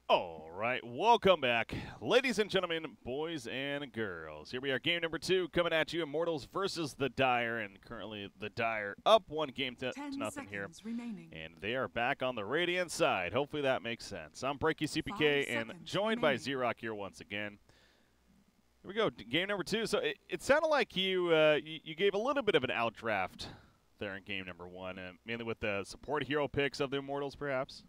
All right, welcome back, ladies and gentlemen, boys and girls. Here we are, game number 2, coming at you, Immortals versus the Dire, and currently the Dire up 1 game to nothing here. Remaining. And they are back on the Radiant side. Hopefully that makes sense. I'm Breaky CPK and joined by Z-Rock here once again. Here we go, game number 2. So it sounded like you gave a little bit of an outdraft there in game number 1, mainly with the support hero picks of the Immortals, perhaps.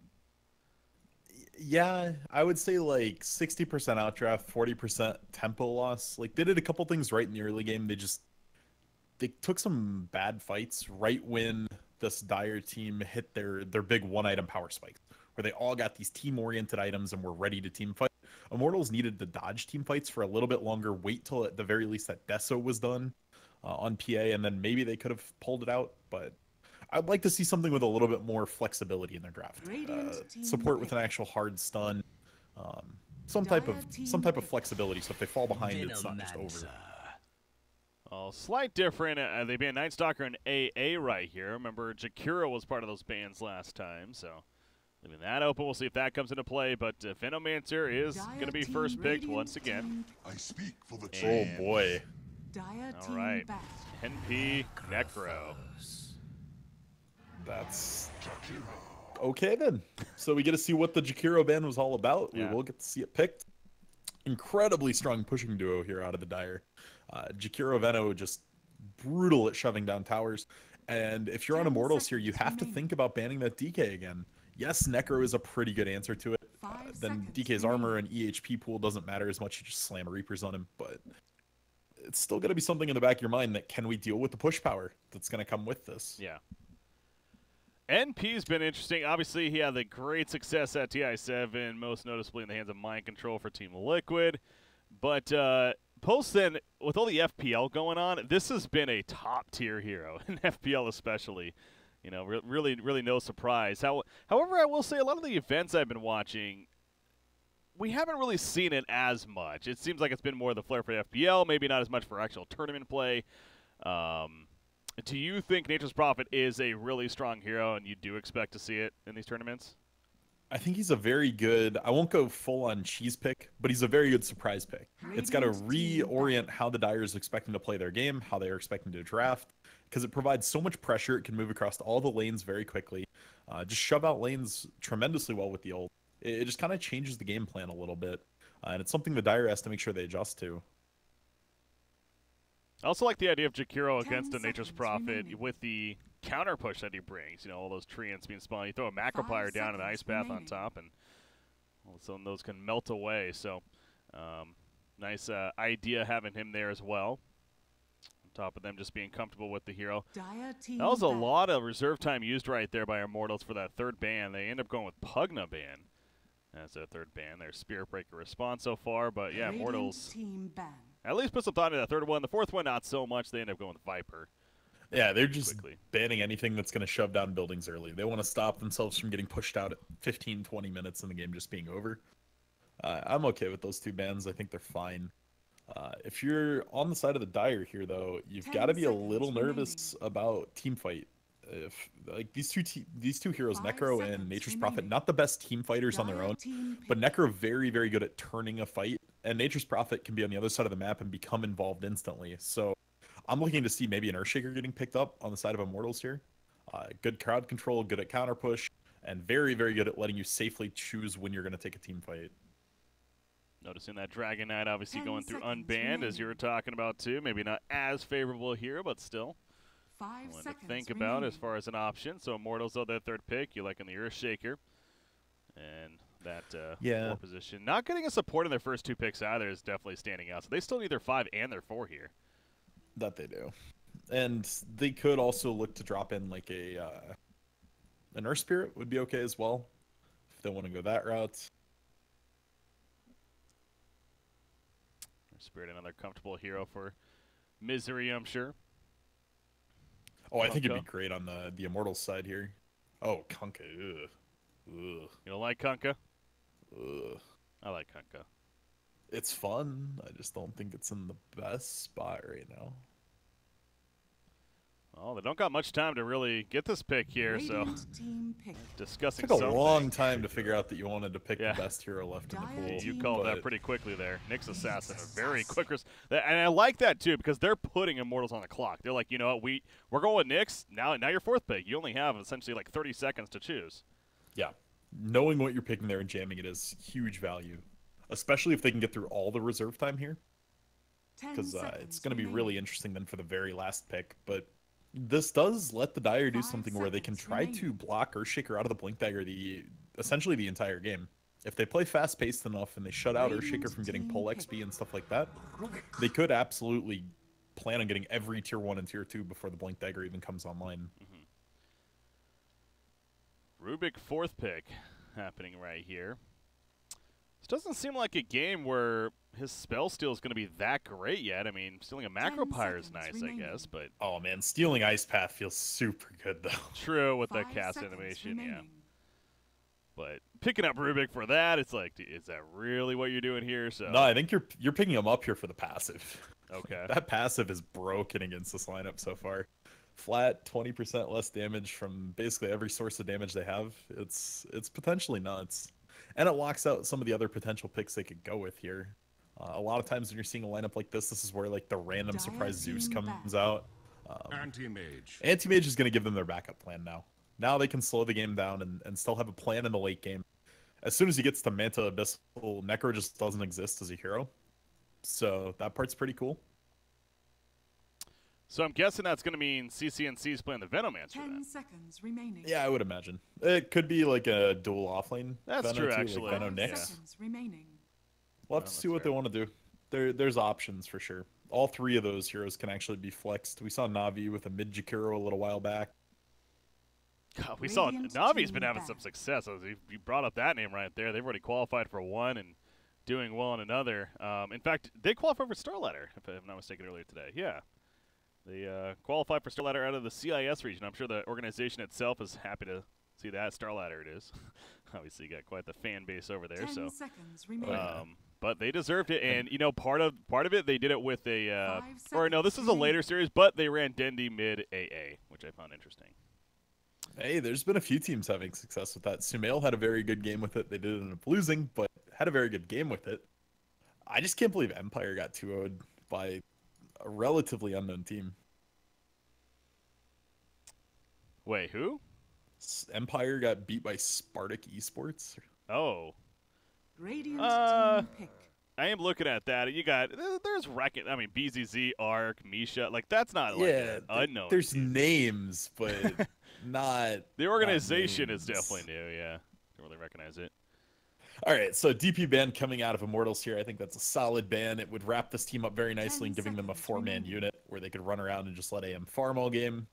Yeah, I would say like 60% outdraft, 40% tempo loss. Like they did a couple things right in the early game. They took some bad fights right when this Dire team hit their big one-item power spike, where they all got these team-oriented items and were ready to team fight. Immortals needed to dodge team fights for a little bit longer, wait till at the very least that Deso was done on PA, and then maybe they could have pulled it out, but I'd like to see something with a little bit more flexibility in their draft. Support with an actual hard stun, some type of flexibility. So if they fall behind, it's not just over. Well, slight different. They banned Night Stalker and AA right here. Remember, Jakiro was part of those bans last time, so leaving that open. We'll see if that comes into play. But Venomancer is going to be first picked once again. I speak for the team. Oh boy! All right, NP Necro. That's okay then. So we get to see what the Jakiro ban was all about. Yeah. We will get to see it picked. Incredibly strong pushing duo here out of the Dire. Jakiro Veno just brutal at shoving down towers. And if you're on Immortals here, you have to think about banning that DK again. Yes, Necro is a pretty good answer to it. Then DK's armor and EHP pool doesn't matter as much. You just slam Reapers on him. But it's still going to be something in the back of your mind that can we deal with the push power that's going to come with this? Yeah. NP's been interesting. Obviously, he had the great success at TI7, most noticeably in the hands of Mind Control for Team Liquid. But post then, with all the FPL going on, this has been a top-tier hero, in FPL especially. You know, really no surprise. However, I will say a lot of the events I've been watching, we haven't really seen it as much. It seems like it's been more the flair for FPL, maybe not as much for actual tournament play. Do you think Nature's Prophet is a really strong hero, and you do expect to see it in these tournaments? I think he's a very good, I won't go full on cheese pick, but he's a very good surprise pick. It's got to reorient how the Dire is expecting to play their game, how they are expecting to draft, because it provides so much pressure. It can move across all the lanes very quickly. Just shove out lanes tremendously well with the ult. It just kind of changes the game plan a little bit, and it's something the Dire has to make sure they adjust to. I also like the idea of Jakiro against the Nature's Prophet with the counter push that he brings. You know, all those treants being spawned. You throw a Macroplier down and an Ice Path on top, and all of a sudden those can melt away. So, nice idea having him there as well. On top of them just being comfortable with the hero. That was a lot of reserve time used right there by Immortals for that third ban. They end up going with Pugna ban as their third ban. Their Spirit Breaker response so far, but yeah, Immortals at least put some thought into that third one. The fourth one, not so much. They end up going with Viper. Yeah, they're just banning anything that's going to shove down buildings early. They want to stop themselves from getting pushed out at 15, 20 minutes and the game just being over. I'm okay with those two bans. I think they're fine. If you're on the side of the Dire here, though, you've got to be a little nervous about team fight. If like these two heroes, Necro and Nature's Prophet, not the best team fighters on their own, but Necro very, very good at turning a fight, and Nature's Prophet can be on the other side of the map and become involved instantly. So I'm looking to see maybe an Earthshaker getting picked up on the side of Immortals here. Good crowd control, good at counter push, and very, very good at letting you safely choose when you're going to take a team fight. Noticing that Dragon Knight obviously going through unbanned, as you were talking about too. Maybe not as favorable here, but still. 5 One seconds to think remaining. about as far as an option. So Immortals, though, their third pick. You like in the Earthshaker. And that four position. Not getting a support in their first two picks either is definitely standing out. So they still need their 5 and their 4 here. That they do. And they could also look to drop in like an Earth Spirit would be okay as well, if they want to go that route. Earth Spirit, another comfortable hero for Misery, I'm sure. Oh, I think it'd be great on the Immortals side here. Oh, Kunkka. Ugh. Ugh. You don't like Kunkka? Ugh. I like Kunkka. It's fun. I just don't think it's in the best spot right now. Oh, they don't got much time to really get this pick here, so discussing It took a something. long time to figure out that you wanted to pick Yeah. the best hero left in the pool. You called that pretty quickly there. Nyx Assassin, a very quick and I like that too because they're putting Immortals on the clock. They're like, you know what, we're going with Nyx. Now you're fourth pick. You only have essentially like 30 seconds to choose. Yeah. Knowing what you're picking there and jamming it is huge value, especially if they can get through all the reserve time here. Because it's going to be really interesting then for the very last pick. But this does let the Dire do something where they can try to block Earthshaker out of the Blink Dagger essentially the entire game. If they play fast-paced enough and they shut out Earthshaker from getting pull XP and stuff like that, they could absolutely plan on getting every tier 1 and tier 2 before the Blink Dagger even comes online. Rubik fourth pick happening right here. This doesn't seem like a game where his spell steal is going to be that great yet. I mean, stealing a Macro Pyre is nice, I guess, but... Oh, man, stealing Ice Path feels super good, though. True, with that cast animation, yeah. But picking up Rubik for that, it's like, is that really what you're doing here? So no, I think you're picking him up here for the passive. Okay. That passive is broken against this lineup so far. Flat 20% less damage from basically every source of damage they have. It's potentially nuts. And it locks out some of the other potential picks they could go with here. A lot of times when you're seeing a lineup like this is where like the random surprise Zeus comes out. Anti-mage. Anti-mage is going to give them their backup plan now. Now they can slow the game down and still have a plan in the late game. As soon as he gets to Manta Abyssal, Necro just doesn't exist as a hero. So that part's pretty cool. So I'm guessing that's going to mean CCNC's playing the Venomancer 10 then. seconds remaining. Yeah, I would imagine. It could be like a dual offlane. That's Veno true, too, actually. Like Veno 5 Nyx. seconds remaining. We'll have to see what they want to do. There's options for sure. All three of those heroes can actually be flexed. We saw Navi with a mid Jakiro a little while back. God, we saw Navi's been having some success. You brought up that name right there. They've already qualified for one and doing well in another. In fact, they qualified for Star Ladder, if I'm not mistaken, earlier today. Yeah. They qualified for Star Ladder out of the CIS region. I'm sure the organization itself is happy to see that. Star Ladder it is. Obviously, you got quite the fan base over there. 10 so, seconds remaining. but they deserved it, and you know, part of it, they did it with a, 5 or no, this is a later series, but they ran Dendi mid AA, which I found interesting. Hey, there's been a few teams having success with that. Sumail had a very good game with it. They did end up losing, but had a very good game with it. I just can't believe Empire got 2-0'd by a relatively unknown team. Wait, who? Empire got beat by Spartak Esports. Oh. Radiant team pick. I am looking at that. You got, there's Racket. I mean, BZZ, Arc, Misha. Like, that's not like an unknown. There's names, but not. The organization not is definitely new, yeah. Don't really recognize it. All right, so DP ban coming out of Immortals here. I think that's a solid ban. It would wrap this team up very nicely and giving them a 4-man unit where they could run around and just let AM farm all game.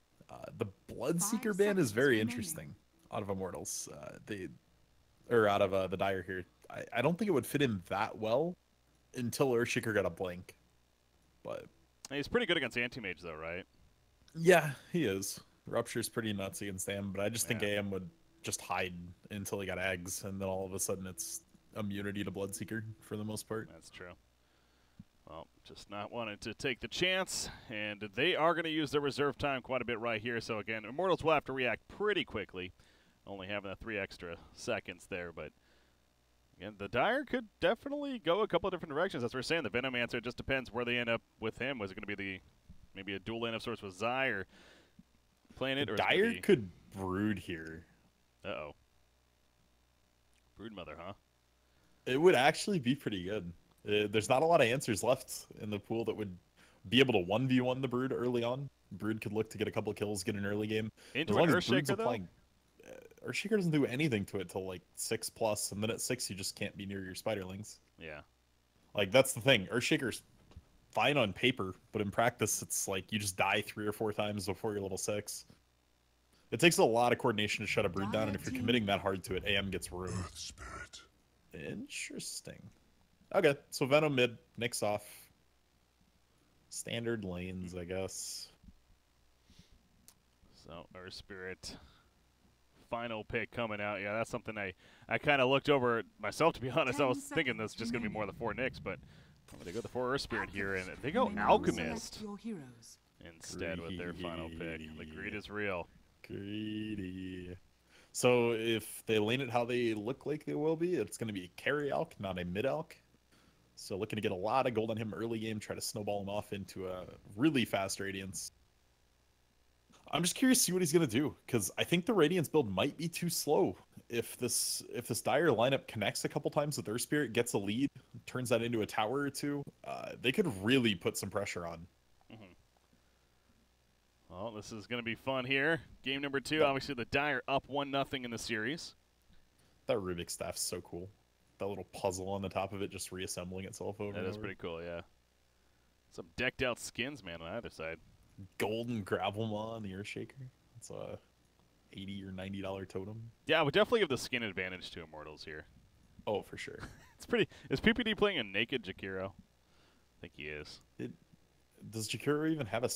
The Bloodseeker ban is very interesting out of Immortals. Out of the Dire here. I don't think it would fit in that well until Earthshaker got a blink. But he's pretty good against anti-mage, though, right? Yeah, he is. Rupture's pretty nuts against AM, but I just think AM would just hide until he got eggs, and then all of a sudden it's immunity to Bloodseeker for the most part. That's true. Well, just not wanting to take the chance, and they are going to use their reserve time quite a bit right here. So again, Immortals will have to react pretty quickly, only having the 3 extra seconds there. But again, the Dire could definitely go a couple of different directions. As we're saying, the Venomancer, it just depends where they end up with him. Was it going to be maybe a dual lane of sorts with Zai or playing it? The or Dire could brood here. Uh-oh. Broodmother, huh? It would actually be pretty good. There's not a lot of answers left in the pool that would be able to 1v1 the Brood early on. Brood could look to get a couple of kills, get an early game. Into an Earthshaker, though? Earthshaker doesn't do anything to it till like 6+, and then at 6 you just can't be near your spiderlings. Yeah. Like, that's the thing. Earthshaker's fine on paper, but in practice it's like you just die 3 or 4 times before your level 6. It takes a lot of coordination to shut a Brood down, and if you're committing that hard to it, AM gets ruined. Earth Spirit. Interesting. Okay, so Venom mid, Nyx off. Standard lanes, I guess. So, Earth Spirit, final pick coming out. Yeah, that's something I kind of looked over myself, to be honest. I was thinking this is just going to be more the 4 Nyx, but they go the 4 Earth Spirit here, and they go Alchemist. instead with their final pick. The greed is real. Greedy. So if they lane it how they look like they will be, it's going to be carry Alk, not a mid Alk. So looking to get a lot of gold on him early game, try to snowball him off into a really fast Radiance. I'm just curious to see what he's going to do, because I think the Radiance build might be too slow. If this Dire lineup connects a couple times with Earth Spirit, gets a lead, turns that into a tower or two, they could really put some pressure on. Well, this is going to be fun here. Game number 2, obviously the Dire up 1-0 in the series. That Rubik staff's so cool. That little puzzle on the top of it just reassembling itself over and over. That is pretty cool, yeah. Some decked out skins, man, on either side. Golden Gravelmaw on the Earthshaker. It's a $80 or $90 totem. Yeah, I would definitely give the skin advantage to Immortals here. Oh, for sure. It's pretty. Is PPD playing a naked Jakiro? I think he is. Does Jakiro even have a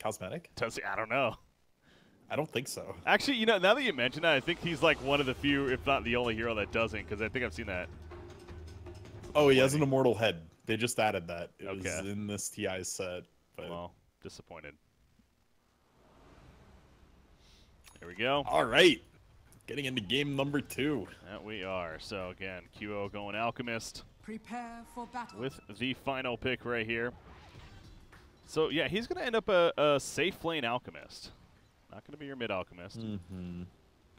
cosmetic? Does he? I don't know. I don't think so. Actually, you know, now that you mention that, I think he's like one of the few, if not the only hero that doesn't, because I think I've seen that. Oh, he has an immortal head. They just added that. It was Okay. in this TI set. But... Well, disappointed. Here we go. All right. Getting into game number 2. That we are. So, again, QO going Alchemist Prepare for battle. with the final pick right here. So, yeah, he's going to end up a safe lane Alchemist. Not going to be your mid Alchemist.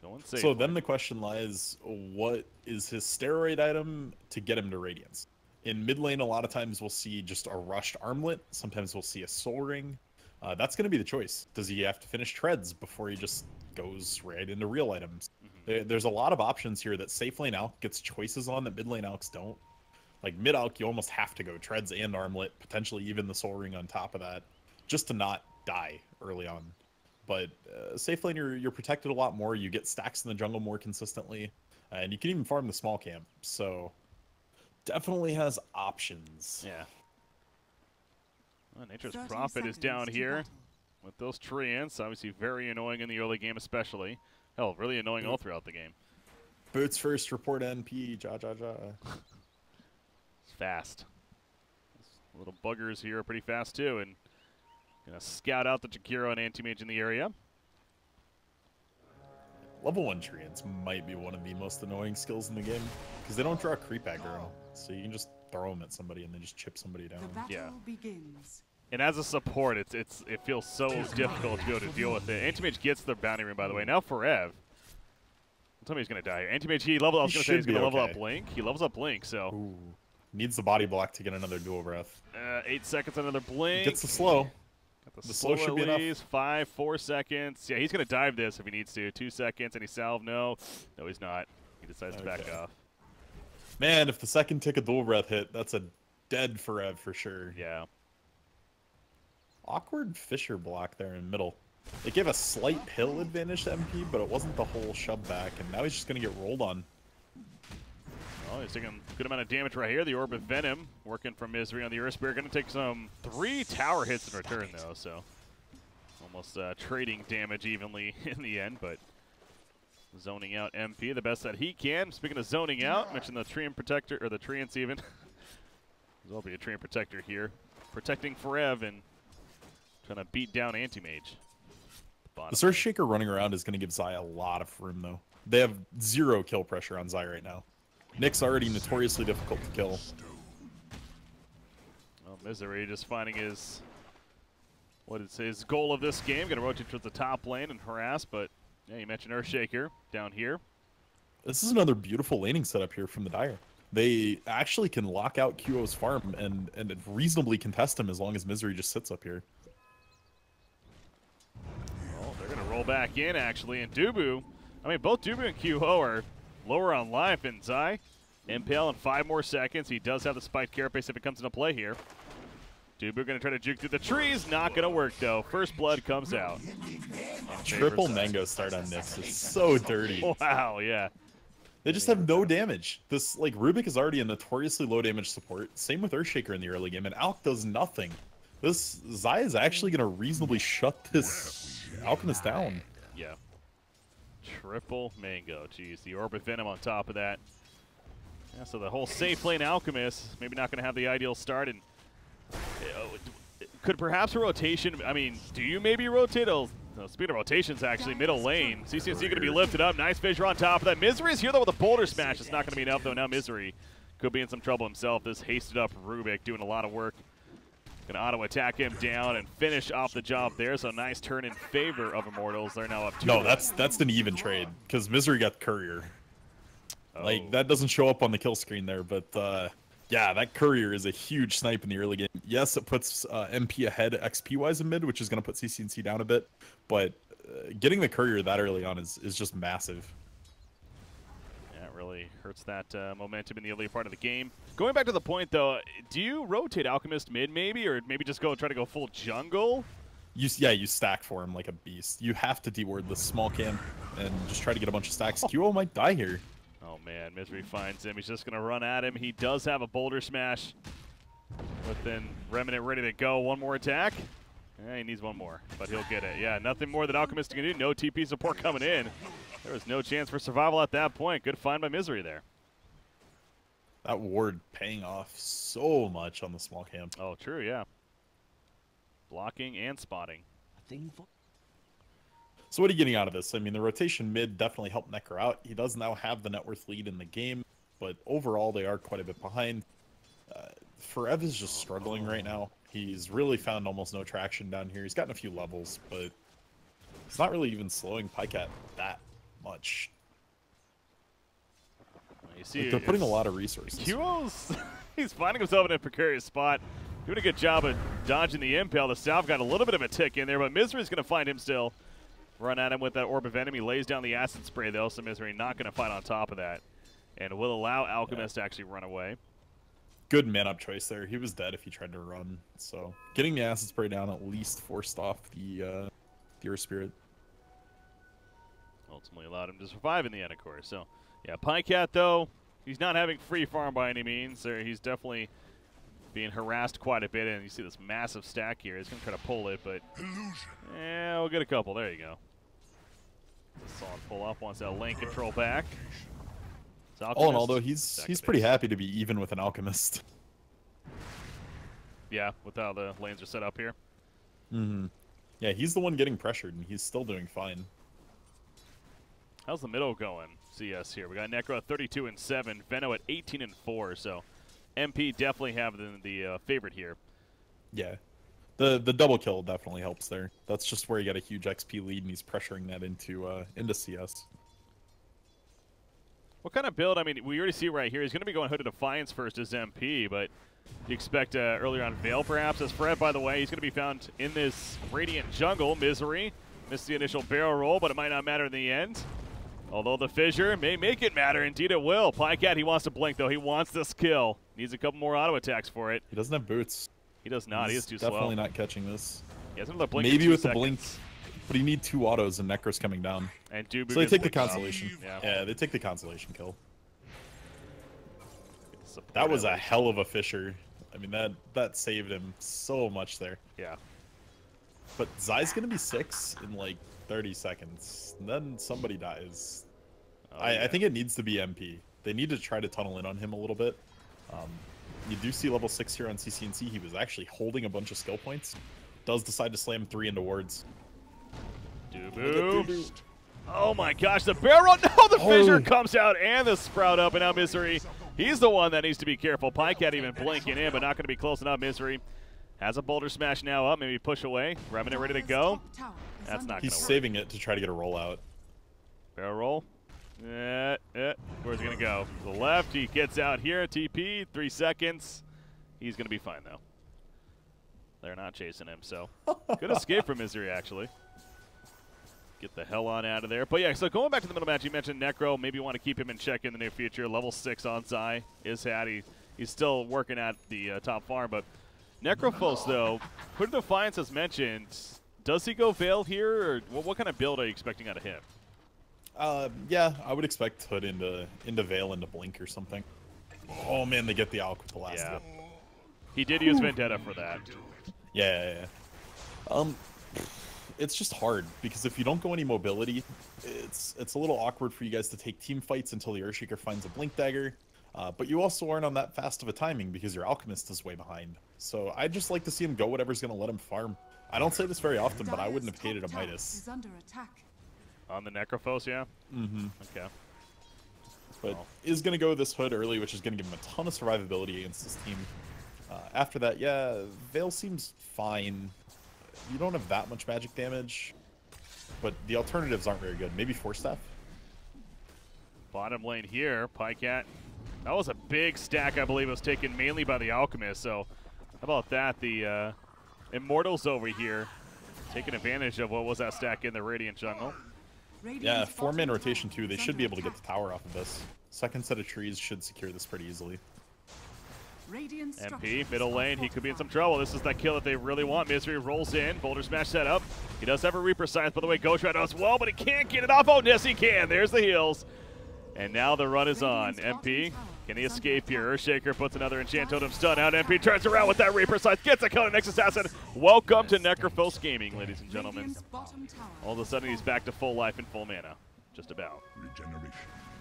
Going safe. So then the question lies, what is his steroid item to get him to Radiance? In mid lane, a lot of times we'll see just a rushed armlet. Sometimes we'll see a soul ring. That's going to be the choice. Does he have to finish treads before he just goes right into real items? There's a lot of options here that safe lane Alk gets choices on that mid lane Alks don't. Like mid Alk, you almost have to go treads and armlet, potentially even the soul ring on top of that, just to not die early on. But safe lane, you're protected a lot more. You get stacks in the jungle more consistently, and you can even farm the small camp. So definitely has options. Yeah. Well, Nature's 30 Prophet is seconds down to here battle. with those treants. Obviously very annoying in the early game especially. Hell, really annoying all throughout the game. Boots first, report NP, ja. It's fast. These little buggers here are pretty fast too, and gonna scout out the Jakiro and Anti-Mage in the area. Level 1 treants might be one of the most annoying skills in the game, because they don't draw creep aggro. So you can just throw them at somebody and they just chip somebody down. The battle Yeah. begins. And as a support, it feels so difficult to be able to deal with it. Anti-Mage gets the bounty ring, by the way. Now Forev. Tell me he's gonna die here. Anti-Mage, I was gonna say he's gonna level up Blink. He levels up Blink, so. Ooh. Needs the body block to get another dual breath. 8 seconds, another Blink. Gets the slow. Got The slow should be enough. 5, 4 seconds. Yeah, he's going to dive this if he needs to. 2 seconds, any salve? No, he's not. He decides to back off. Man, if the second tick of dual breath hit, that's a dead Forev for sure. Yeah. Awkward Fisher block there in middle. It gave a slight hill advantage to MP, but it wasn't the whole shove back, and now he's just going to get rolled on. Well, he's taking a good amount of damage right here. The Orb of Venom working from Misery on the Earth Spirit. Going to take some 3 tower hits in return, though, so almost trading damage evenly in the end, but zoning out MP the best that he can. Speaking of zoning out, mentioned the Treant Protector, or the Treants even. There'll be a Treant Protector here. Protecting Forev and trying to beat down Anti-Mage. The Surge Shaker running around is going to give Zai a lot of room, though. They have 0 kill pressure on Zai right now. Nick's already notoriously difficult to kill. Well, Misery just finding his, what is his goal of this game. Going to rotate towards the top lane and harass, but yeah, you mentioned Earthshaker down here. This is another beautiful laning setup here from the Dire. They actually can lock out QO's farm and reasonably contest him as long as Misery just sits up here. Well, they're going to roll back in, actually, and Dubu, I mean, both Dubu and QO are lower on life, and Zai impale in 5 more seconds. He does have the spiked carapace if it comes into play here. Dubu going to try to juke through the trees. Not going to work, though. First blood comes out. Triple mango start on Nyx is so dirty. Wow, yeah. They just have no damage. This, like, Rubik is already a notoriously low damage support. Same with Earthshaker in the early game, and Alk does nothing. This Zai is actually going to reasonably shut this Alchemist down. Yeah. Triple mango. Jeez, the Orb of Venom on top of that. Yeah, so the whole safe lane Alchemist maybe not going to have the ideal start, and Could perhaps a rotation, I mean, do you maybe rotate? Oh, no, speaking of rotations, actually, middle lane. CCNC going to be lifted up. Nice fissure on top of that. Misery's here, though, with a boulder smash. It's not going to be enough, though. Now Misery could be in some trouble himself. This hasted up Rubik doing a lot of work. Going to auto-attack him down and finish off the job there. So nice turn in favor of Immortals. They're now up 2. No, that's an even trade, because Misery got Courier. Oh. Like, that doesn't show up on the kill screen there, but yeah, that Courier is a huge snipe in the early game. Yes, it puts MP ahead XP-wise in mid, which is going to put CCNC down a bit, but getting the Courier that early on is just massive. Yeah, it really hurts that momentum in the early part of the game. Going back to the point, though, do you rotate Alchemist mid maybe, or maybe just try to go full jungle? You stack for him like a beast. You have to deward the small camp and just try to get a bunch of stacks. QO might die here. Oh, man, Misery finds him. He's just going to run at him. He does have a boulder smash. But then Remnant ready to go. One more attack. Yeah, he needs one more, but he'll get it. Yeah, nothing more that Alchemist can do. No TP support coming in. There was no chance for survival at that point. Good find by Misery there. That ward paying off so much on the small camp. Oh, true, yeah. Blocking and spotting. So what are you getting out of this? I mean, the rotation mid definitely helped Necro out. He does now have the net worth lead in the game, but overall they are quite a bit behind. Forev is just struggling right now. He's really found almost no traction down here. He's gotten a few levels, but it's not really even slowing Pycat that much. You see, like, they're putting a lot of resources. QO's, he's finding himself in a precarious spot. Doing a good job of dodging the impale. The South got a little bit of a tick in there, but Misery's going to find him still. Run at him with that Orb of Venom. He lays down the acid spray, though, so Misery not going to fight on top of that. And will allow Alchemist to actually run away. Good man-up choice there. He was dead if he tried to run. So getting the acid spray down at least forced off the Earth Spirit. Ultimately allowed him to survive in the end, of course. So, yeah, Pycat, though, he's not having free farm by any means. He's definitely being harassed quite a bit, and you see this massive stack here. He's going to try to pull it, but yeah, we'll get a couple. There you go. It's a solid pull-off. Wants that lane control back. All in all, though, he's pretty happy to be even with an Alchemist. Yeah, with how the lanes are set up here. Mm-hmm. Yeah, he's the one getting pressured, and he's still doing fine. How's the middle going? CS here. We got Necro at 32 and 7, Veno at 18 and 4. So MP definitely have the favorite here. Yeah, the double kill definitely helps there. That's just where you got a huge XP lead, and he's pressuring that into CS. What kind of build? I mean, we already see right here. He's going to be going Hooded Defiance first as MP, but you expect earlier on Veil perhaps as Fred, by the way. He's going to be found in this Radiant Jungle. Misery missed the initial barrel roll, but it might not matter in the end. Although the fissure may make it matter. Indeed it will. Pycat, he wants to blink, though. He wants this kill. Needs a couple more auto attacks for it. He doesn't have boots. He does not. He is too slow. Definitely not catching this. He has another blink. Maybe with the seconds. blink, but he need 2 autos, and Necro's coming down. And Dubu so they take the consolation. Yeah, they take the consolation kill. Support that was a hell of a fissure. I mean, that saved him so much there. Yeah. But Zai's gonna be 6 in like 30 seconds. And then somebody dies. I think it needs to be MP. They need to try to tunnel in on him a little bit. You do see level 6 here on CCNC. He was actually holding a bunch of skill points. Does decide to slam 3 into wards. Dubu. Oh my gosh, the barrel! No, the fissure comes out and the sprout up, and now Misery. He's the one that needs to be careful. Pycat even blinking in, but not going to be close enough. Misery has a boulder smash now up. Maybe push away. Remnant ready to go. That's not going to work. He's saving it to try to get a rollout. Barrel roll. Where's he going to go? To the left. He gets out here. TP. 3 seconds. He's going to be fine, though. They're not chasing him, so good escape from Misery, actually. Get the hell on out of there. But yeah, so going back to the middle match, you mentioned Necro. Maybe you want to keep him in check in the near future. Level 6 on Zai is had. He's still working at the top farm. But Necrophos, though, Hooded Defiance as mentioned. Does he go Veil here, or what kind of build are you expecting out of him? Yeah, I would expect Hood into Veil, into Blink or something. Oh man, they get the Alk with the last hit. He did use Vendetta for that. Yeah. It's just hard because if you don't go any mobility, it's a little awkward for you guys to take team fights until the Earthshaker finds a Blink Dagger. But you also aren't on that fast of a timing because your Alchemist is way behind. So I'd just like to see him go whatever's going to let him farm. I don't say this very often, but I wouldn't have hated a Midas. Is under attack. On the Necrophos, yeah? Mm-hmm. Okay. But is going to go this Hood early, which is going to give him a ton of survivability against this team. After that, yeah, Veil seems fine. You don't have that much magic damage, but the alternatives aren't very good. Maybe Force Staff? Bottom lane here, Pycat. That was a big stack, I believe. It was taken mainly by the Alchemist, so how about that? The Immortals over here taking advantage of what was that stack in the Radiant jungle. Yeah, 4-man rotation too. They should be able to get the tower off of this. Second set of trees should secure this pretty easily. MP, middle lane, he could be in some trouble. This is that kill that they really want. Misery rolls in, Boulder Smash set up. He does have a Reaper Scythe, by the way. Ghost Rider does well, but he can't get it off. Oh, yes, he can. There's the heals. And now the run is on. MP, can he escape here? Earthshaker puts another Enchant Totem stun out. MP turns around with that Reaper Scythe, gets a kill on Next Assassin. Welcome to Necrophos Gaming, ladies and gentlemen. All of a sudden, he's back to full life and full mana. Just about. Regeneration.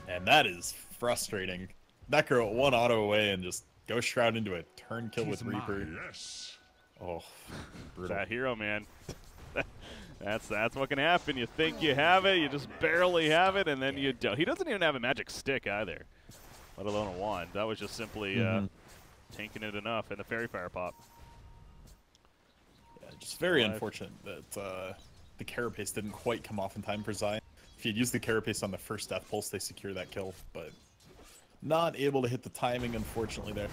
And that is frustrating. Necro 1 auto away and just Ghost Shroud into a turn kill with Reaper. Yes. Oh, brutal. That hero, man. That's what can happen. You think you have it, you just barely have it, and then you don't. He doesn't even have a magic stick either, let alone a wand. That was just simply tanking it enough, and the Fairy Fire pop. Yeah, just very unfortunate that the Carapace didn't quite come off in time for Zai. If he'd used the Carapace on the first Death Pulse, they secure that kill, but not able to hit the timing, unfortunately, there.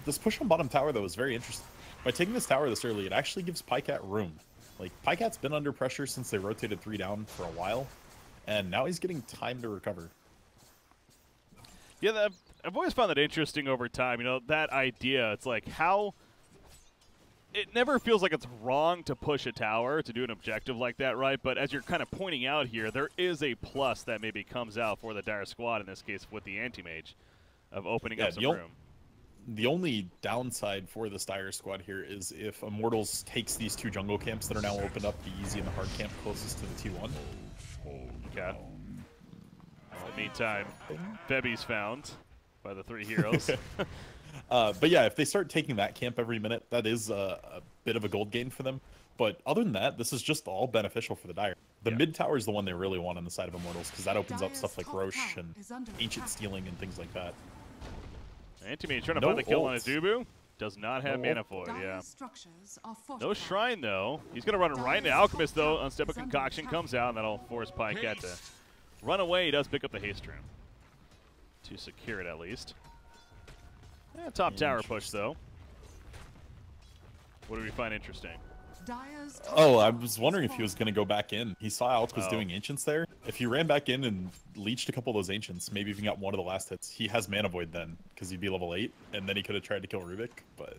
This push on bottom tower, though, is very interesting. By taking this tower this early, it actually gives Pycat room. Like, Pycat's been under pressure since they rotated 3 down for a while, and now he's getting time to recover. Yeah, I've always found that interesting over time. You know, that idea, it's like how... It never feels like it's wrong to push a tower, to do an objective like that, right? But as you're kind of pointing out here, there is a plus that maybe comes out for the Dire Squad, in this case with the Anti-Mage, of opening up some room. The only downside for this Dire Squad here is if Immortals takes these 2 jungle camps that are now opened up, the easy and the hard camp closest to the T1. Okay. In the meantime, Febi's found by the 3 heroes. But yeah, if they start taking that camp every minute, that is a bit of a gold gain for them. But other than that, this is just all beneficial for the Dire. The mid tower is the one they really want on the side of Immortals, because that opens up stuff like Roche and Ancient Stealing and things like that. Anti-Mage trying to find the kill on a Dubu. Does not have Mana Void, yeah. No Shrine, though. He's going to run right into Alchemist, though. Unstep of Concoction comes out, and that'll force Pycat to run away. He does pick up the Haste Rune to secure it, at least. Yeah, top tower push, though. What do we find interesting? Oh, I was wondering if he was going to go back in. He saw Alex was doing Ancients there. If he ran back in and leeched a couple of those Ancients, maybe even got one of the last hits, he has Mana Void then, because he'd be level 8, and then he could have tried to kill Rubik, but...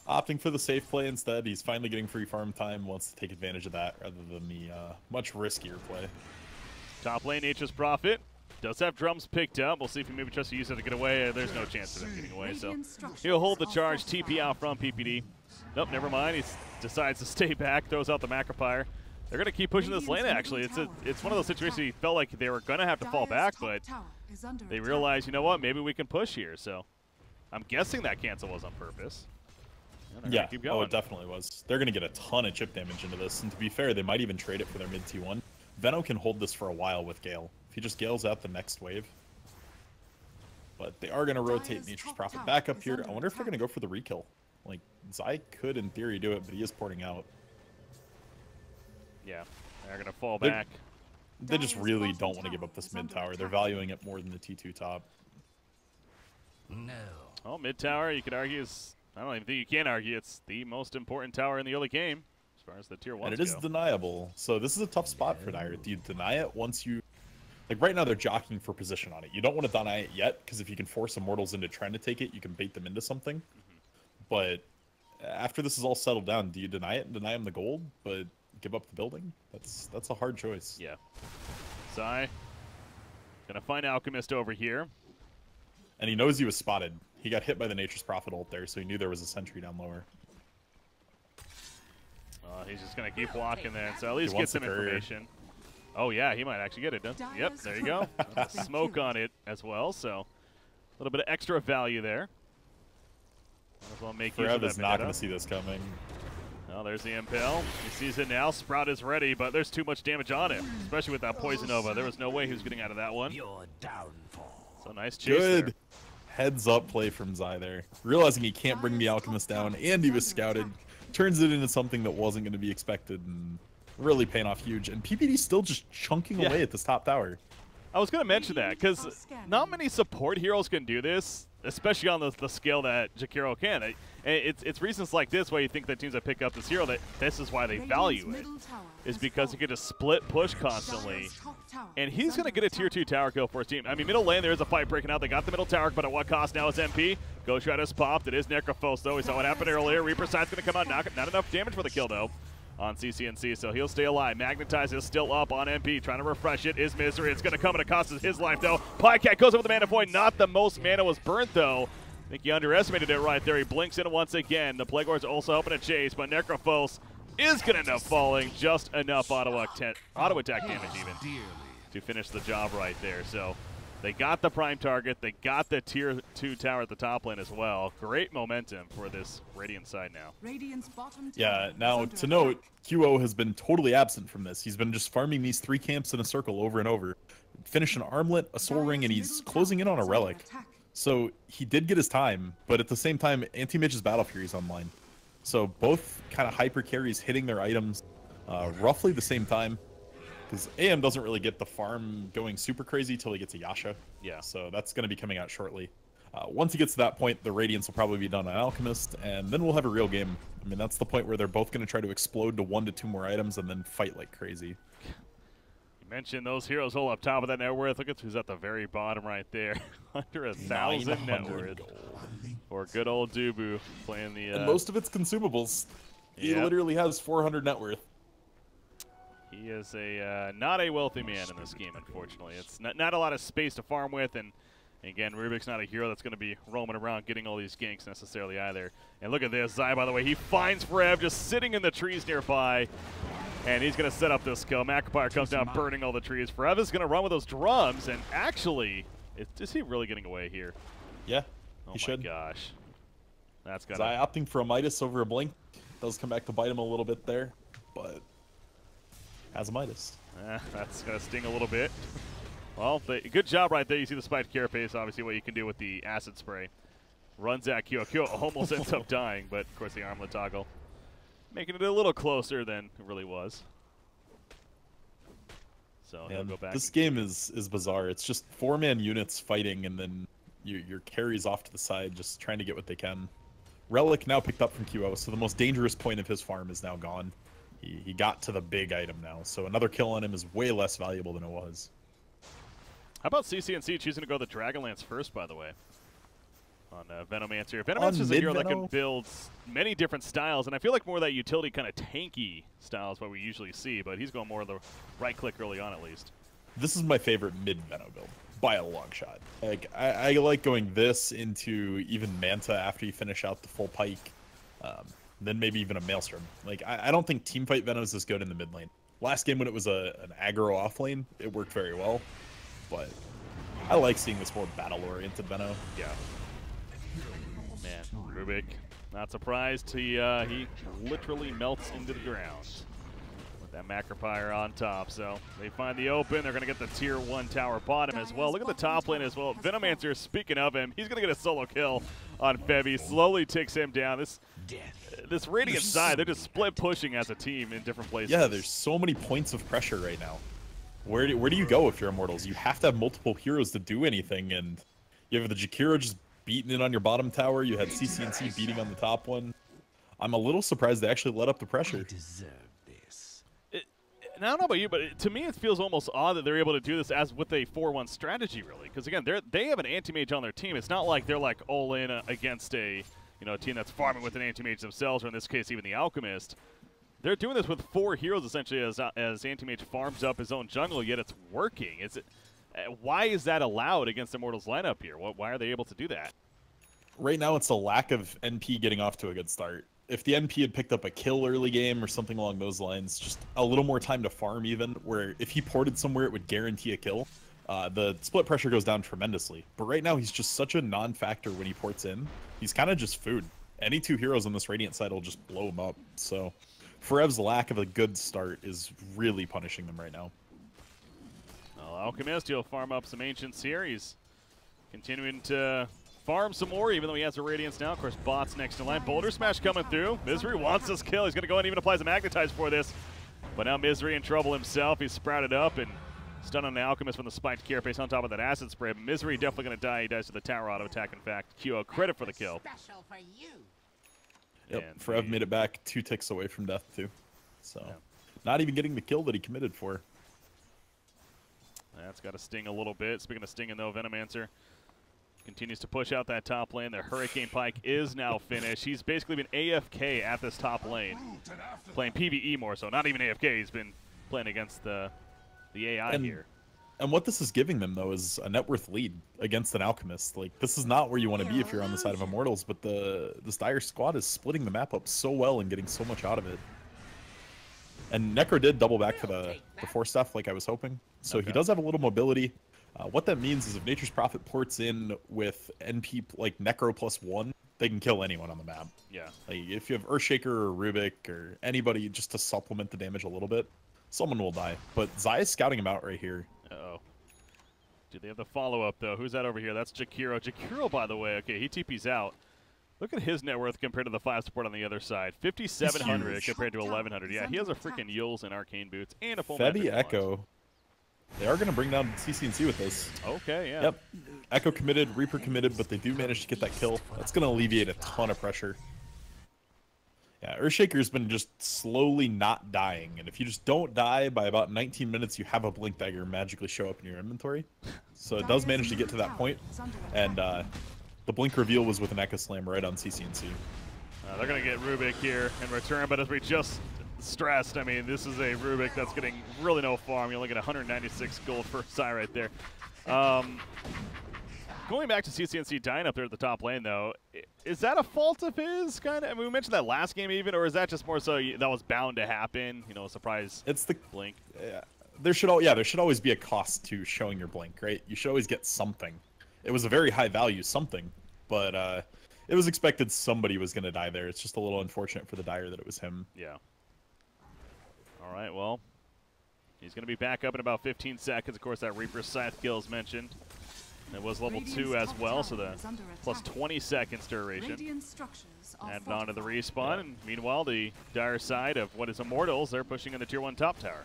Opting for the safe play instead, he's finally getting free farm time, wants to take advantage of that, rather than the much riskier play. Top lane, Nature's Prophet. Does have drums picked up. We'll see if he maybe tries to use it to get away. There's no chance of him getting away, so he'll hold the charge, TP out from PPD. Nope, never mind. He decides to stay back, throws out the Macropire. They're going to keep pushing this lane, actually. It's one of those situations you felt like they were going to have to fall back, but they realized, you know what, maybe we can push here. So I'm guessing that cancel was on purpose. Yeah, oh, it definitely was. They're going to get a ton of chip damage into this, and to be fair, they might even trade it for their mid T1. Veno can hold this for a while with Gale. If he just Gales out the next wave. But they are going to rotate Nature's Prophet back up here. I wonder if they're going to go for the rekill. Like, Zai could, in theory, do it, but he is porting out. Yeah, they're going to fall back. They just really don't want to give up this mid tower. They're valuing it more than the T2 top. No. Oh, mid tower, you could argue is... I don't even think you can argue it's the most important tower in the early game, as far as the tier 1s And it is deniable. So this is a tough spot for Dire. Do you deny it once you... Like, right now, they're jockeying for position on it. You don't want to deny it yet, because if you can force Immortals into trying to take it, you can bait them into something. But after this is all settled down, do you deny it and deny them the gold, but give up the building? That's a hard choice. Yeah. Zai gonna find Alchemist over here. And he knows he was spotted. He got hit by the Nature's Prophet ult there, so he knew there was a sentry down lower. He's just gonna keep walking there, so at least get some information. Oh, yeah, he might actually get it done. Yep, there you go. Smoke on it as well, so a little bit of extra value there. Might as well make use of Forev that is not going Vendetta. to see this coming. Oh, there's the Impale. He sees it now. Sprout is ready, but there's too much damage on him, especially with that Poison Nova. There was no way he was getting out of that one. Your downfall. So nice chase Good there. heads up play from Zai there. Realizing he can't bring the Alchemist down and he was scouted. Turns it into something that wasn't going to be expected and really paying off huge. And PPD still just chunking away at this top tower. I was going to mention that because not many support heroes can do this, especially on the scale that Jakiro can. It's reasons like this why you think that teams that pick up this hero, that this is why they value it, is because he can just split push constantly. And he's going to get a tier 2 tower kill for his team. I mean, middle lane, there's a fight breaking out. They got the middle tower, but at what cost now is MP? Ghost Shroud has popped. It is Necrophos, though. We saw what happened earlier. Reaper Side's going to come out. Not enough damage for the kill, though, on CCNC, so he'll stay alive. Magnetize is still up on MP, trying to refresh it. Is Misery. It's going to come at a cost of his life, though. Pycat goes over the mana void. Not the most mana was burnt, though. I think he underestimated it right there. He blinks in once again. The Plague Lord's also helping to chase, but Necrophos is going to end up falling. Just enough auto attack damage, even, to finish the job right there. So they got the prime target. They got the tier 2 tower at the top lane as well. Great momentum for this Radiant side now. Yeah, now to note, QO has been totally absent from this. He's been just farming these 3 camps in a circle over and over. Finished an armlet, a soul ring, and he's closing in on a relic. So he did get his time, but at the same time, Anti-Mage's Battle Fury is online. So both kind of hyper carries hitting their items roughly the same time. Because AM doesn't really get the farm going super crazy till he gets a Yasha. Yeah. So that's going to be coming out shortly. Once he gets to that point, the Radiance will probably be done on Alchemist, and then we'll have a real game. I mean, that's the point where they're both going to try to explode to 1 to 2 more items and then fight like crazy. You mentioned those heroes all up top of that net worth. Look at who's at the very bottom right there. Under 1,000 net worth for good old Dubu playing the... and most of it's consumables. He literally has 400 net worth. He is a not a wealthy man in this game, unfortunately. It's not a lot of space to farm with, and again, Rubik's not a hero that's going to be roaming around getting all these ganks necessarily either. And look at this, Zai, by the way, he finds Forev just sitting in the trees nearby, and he's going to set up this kill. Macropire comes down, burning all the trees. Forev is going to run with those drums, and actually, is he really getting away here? Yeah, oh he should. Oh my gosh. That's got Zai opting for a Midas over a Blink. Does come back to bite him a little bit there, but has a Midas. That's going to sting a little bit. Well, good job right there. You see the spiked carapace, obviously what you can do with the acid spray. Runs at Kyo. Kyo almost ends up dying, but of course the armlet toggle making it a little closer than it really was. So he'll go back. This game is bizarre. It's just 4-man units fighting, and then your carries off to the side just trying to get what they can. Relic now picked up from QO, so the most dangerous point of his farm is now gone. He got to the big item now, so another kill on him is way less valuable than it was. How about CCNC choosing to go the Dragonlance first, by the way, on Venomancer? Venomancer is a hero that can build many different styles, and I feel like more of that utility kind of tanky style is what we usually see, but he's going more of the right-click early on at least. This is my favorite mid-Veno build, by a long shot. Like I like going this into even Manta after you finish out the full Pike, then maybe even a Maelstrom. Like I don't think Teamfight Veno is as good in the mid lane. Last game when it was an aggro off lane, it worked very well. But I like seeing this more battle-oriented Veno. Yeah. Man, Rubik, not surprised. He literally melts into the ground with that Macropire on top. So they find the open. They're going to get the tier 1 tower bottom as well. Look at the top lane as well. Venomancer, speaking of him, he's going to get a solo kill on Febby. Slowly takes him down. This Radiant side, they're just split pushing as a team in different places. Yeah, there's so many points of pressure right now. Where do you go if you're Immortals? You have to have multiple heroes to do anything, and you have the Jakiro just beating in on your bottom tower. You had CCNC beating on the top one. I'm a little surprised they actually let up the pressure. I deserve this. And I don't know about you, but to me it feels almost odd that they're able to do this as with a 4-1 strategy, really. Because again, they have an anti-mage on their team. It's not like they're like all in against a team that's farming with an anti-mage themselves, or in this case even the Alchemist. They're doing this with 4 heroes essentially as Anti-Mage farms up his own jungle, yet it's working. Why is that allowed against Immortals lineup here? Why are they able to do that? Right now it's a lack of NP getting off to a good start. if the NP had picked up a kill early game or something along those lines, just a little more time to farm even, where if he ported somewhere, it would guarantee a kill. The split pressure goes down tremendously. But right now, he's just such a non-factor when he ports in. He's kind of just food. Any two heroes on this Radiant side will just blow him up. So Forev's lack of a good start is really punishing them right now. Well, Alchemist, he'll farm up some Ancients here. He's continuing to farm some more, even though he has a Radiance now. Of course, bots next in line. Boulder Smash coming through. Misery wants this kill. He's going to go and even applies a Magnetize for this. But now Misery in trouble himself. He's sprouted up and stun on the Alchemist from the spiked carapace on top of that acid spray. But Misery definitely going to die. He dies to the tower auto attack, in fact. QO, credit for the kill. Special for you. Yep, Forev made it back 2 ticks away from death, too. So, not even getting the kill that he committed for. That's got to sting a little bit. Speaking of stinging, though, Venomancer continues to push out that top lane. The Hurricane Pike is now finished. He's basically been AFK at this top lane, playing PvE more so. Not even AFK. He's been playing against the AI here. And what this is giving them, though, is a net worth lead against an Alchemist. Like, this is not where you want to be if you're on the side of Immortals, but this Dire squad is splitting the map up so well and getting so much out of it. And Necro did double back for the Force Staff like I was hoping. So he does have a little mobility. What that means is if Nature's Prophet ports in with NP, like Necro +1, they can kill anyone on the map. Yeah. Like, if you have Earthshaker or Rubik or anybody just to supplement the damage a little bit, someone will die. But Zai is scouting him out right here. Uh-oh. Do they have the follow-up, though? Who's that over here? That's Jakiro. Jakiro, by the way, okay, he TP's out. Look at his net worth compared to the 5 support on the other side. 5,700 compared to 1,100. Yeah, he has a freaking Yules and Arcane Boots and a full Febby Echo. They are going to bring down CCNC with this. Okay, yeah. Yep. Echo committed, Reaper committed, but they do manage to get that kill. That's going to alleviate a ton of pressure. Yeah, Earthshaker's been just slowly not dying, and if you just don't die by about 19 minutes, you have a Blink Dagger magically show up in your inventory. So it does manage to get to that point, and the Blink reveal was with an Echo Slam right on CCNC. They're going to get Rubik here in return, but as we just stressed, I mean, this is a Rubik that's getting really no farm. You only get 196 gold for Psy right there. Going back to CCNC dying up there at the top lane, though, is that a fault of his, kind of? I mean, we mentioned that last game even, or is that just more so that was bound to happen? You know, a surprise it's the Blink. There should always be a cost to showing your Blink, right? You should always get something. It was a very high value something, but it was expected somebody was going to die there. It's just a little unfortunate for the Dire that it was him. Yeah. All right, well, he's going to be back up in about 15 seconds. Of course, that Reaper Scythe kill is mentioned. It was level 2 as well, so the plus 20 seconds duration. Added on to the respawn, and meanwhile, the Dire side of what is Immortals, they're pushing in the Tier 1 top tower.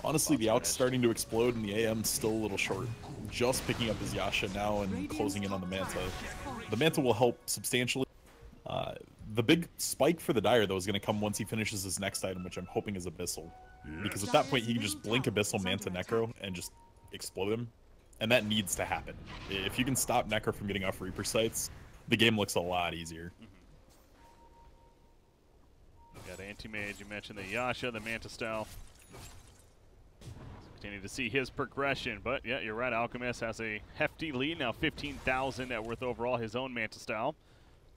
Honestly, the Alk's starting to explode, and the AM's still a little short. Just picking up his Yasha now and closing in on the Manta. The Manta will help substantially. The big spike for the Dire, though, is going to come once he finishes his next item, which I'm hoping is Abyssal. Because at that point, he can just blink Abyssal Manta Necro and just explode him. And that needs to happen. If you can stop Necro from getting off Reaper sites, the game looks a lot easier. Got Anti-Mage, you mentioned the Yasha, the Manta style. Continue to see his progression, but yeah, you're right, Alchemist has a hefty lead, now 15,000 net worth overall, his own Manta style.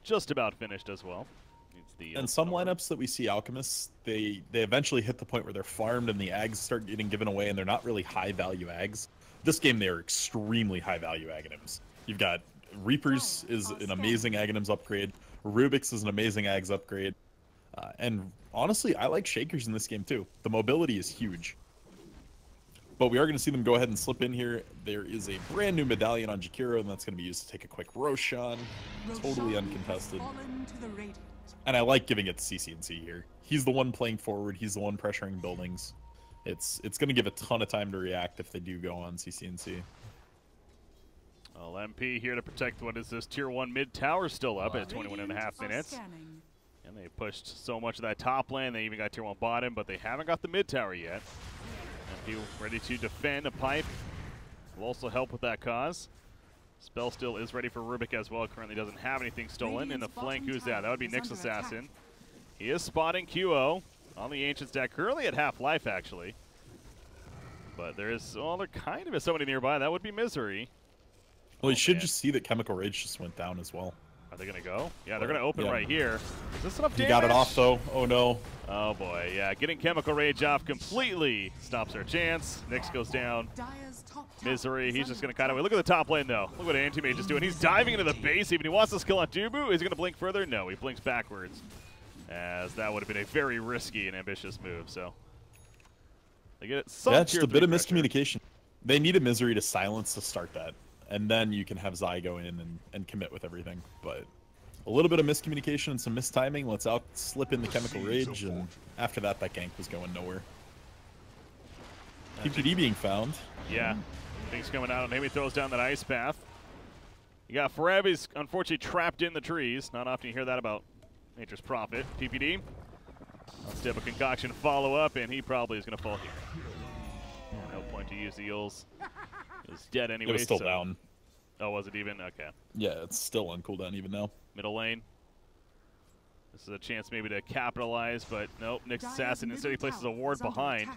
Just about finished as well. And some lineups that we see Alchemists, they eventually hit the point where they're farmed and the ags start getting given away and they're not really high value ags. This game, they are extremely high-value Aghanims. You've got Reapers is an amazing Aghanims upgrade. Rubik's is an amazing Ags upgrade. And honestly, I like Shakers in this game too. The mobility is huge. But we are going to see them go ahead and slip in here. There is a brand new medallion on Jakiro, and that's going to be used to take a quick Roshan. Totally uncontested. And I like giving it to CCNC here. He's the one playing forward. He's the one pressuring buildings. It's going to give a ton of time to react if they do go on CCNC. Well, MP here to protect, what is this, Tier 1 mid tower still up at 21.5 minutes. And they pushed so much of that top lane, they even got Tier 1 bottom, but they haven't got the mid tower yet. MP ready to defend. A pipe will also help with that cause. Spell still is ready for Rubik as well. Currently doesn't have anything stolen. In the flank, who's that? That would be Nyx Assassin. He is spotting QO on the Ancient stack, currently at half life actually. But there is, well, there kind of is somebody nearby. That would be Misery. Well, you should just see that Chemical Rage just went down as well. Are they going to go? Yeah, they're going to open right here. Is this enough damage? He got it off, though. Oh, no. Oh, boy. Yeah, getting Chemical Rage off completely stops their chance. Nyx goes down. Misery, he's just going to kind of... Look at the top lane, though. Look what Anti-Mage is doing. He's diving into the base. Even he wants to skill on Dubu. Is he going to blink further? No, he blinks backwards. As that would have been a very risky and ambitious move, so... They get some just a bit of pressure. miscommunication. They need a Misery to silence to start that. And then you can have Zai go in and commit with everything. But a little bit of miscommunication and some mistiming. Let's out slip in the Chemical Rage, and after that, that gank was going nowhere. PPD being found. Yeah, things coming out. Maybe throws down that ice path. You got Foreb. He's unfortunately trapped in the trees. Not often you hear that about Nature's Prophet. PPD. Step a concoction follow up, and he probably is going to fall here. No point to use the Eels. It was dead anyway. It was still down. Oh, was it even? Okay. Yeah, it's still on cooldown even now. Middle lane. This is a chance maybe to capitalize, but nope. Nyx Assassin instead he places a ward behind.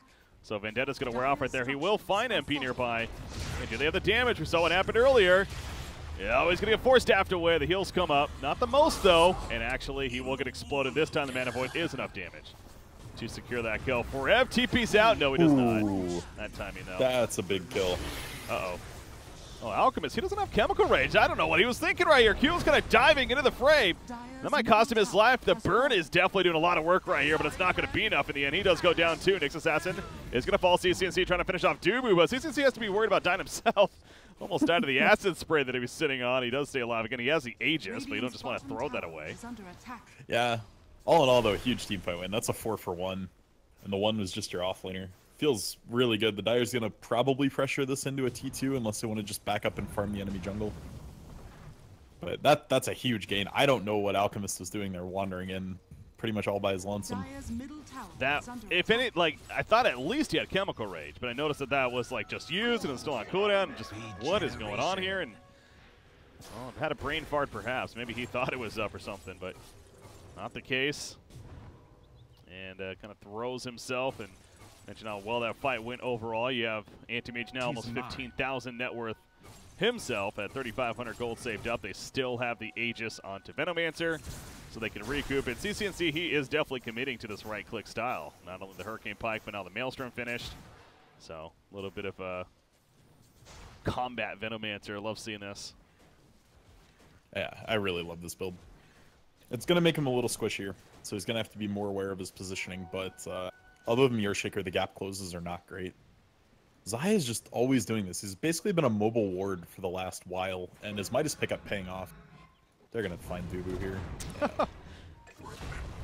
So Vendetta's going to wear off right there. He will find MP nearby. And do they have the damage? We saw what happened earlier. Yeah, he's going to get Force Staffed away. The heals come up. Not the most, though. And actually, he will get exploded. This time, the Mana Void is enough damage to secure that kill. Forev TP's out. No, he does not. That timing, though. That's a big kill. Uh-oh. Oh, Alchemist, he doesn't have Chemical Rage. I don't know what he was thinking right here. Q's kind of diving into the fray. That might cost him his life. The burn is definitely doing a lot of work right here, but it's not going to be enough in the end. He does go down, too. Nyx Assassin is going to fall CCNC trying to finish off Dubu, but CCNC has to be worried about dying himself. Almost died to the acid spray that he was sitting on. He does stay alive again. He has the Aegis, but you don't just want to throw that away. Yeah. All in all, though, a huge team fight win. That's a 4-for-1, and the 1 was just your offlaner. Feels really good. The Dire's going to probably pressure this into a T2 unless they want to just back up and farm the enemy jungle. But that's a huge gain. I don't know what Alchemist was doing there, wandering in pretty much all by his lonesome. That, if any, like, I thought at least he had Chemical Rage, but I noticed that that was, like, just used and it's still on cooldown. Just, what is going on here? And, well, I've had a brain fart perhaps. Maybe he thought it was up or something, but not the case. And kind of throws himself and mention how well that fight went overall. You have Anti-Mage now almost 15,000 net worth himself at 3,500 gold saved up. They still have the Aegis onto Venomancer, so they can recoup it. CCNC, he is definitely committing to this right-click style. Not only the Hurricane Pike, but now the Maelstrom finished. So a little bit of a combat Venomancer. Love seeing this. Yeah, I really love this build. It's going to make him a little squishier, so he's going to have to be more aware of his positioning, but other than Earthshaker, the gap closes are not great. Zai is just always doing this. He's basically been a mobile ward for the last while, and his Midas pickup paying off. They're going to find Dubu here. Yeah.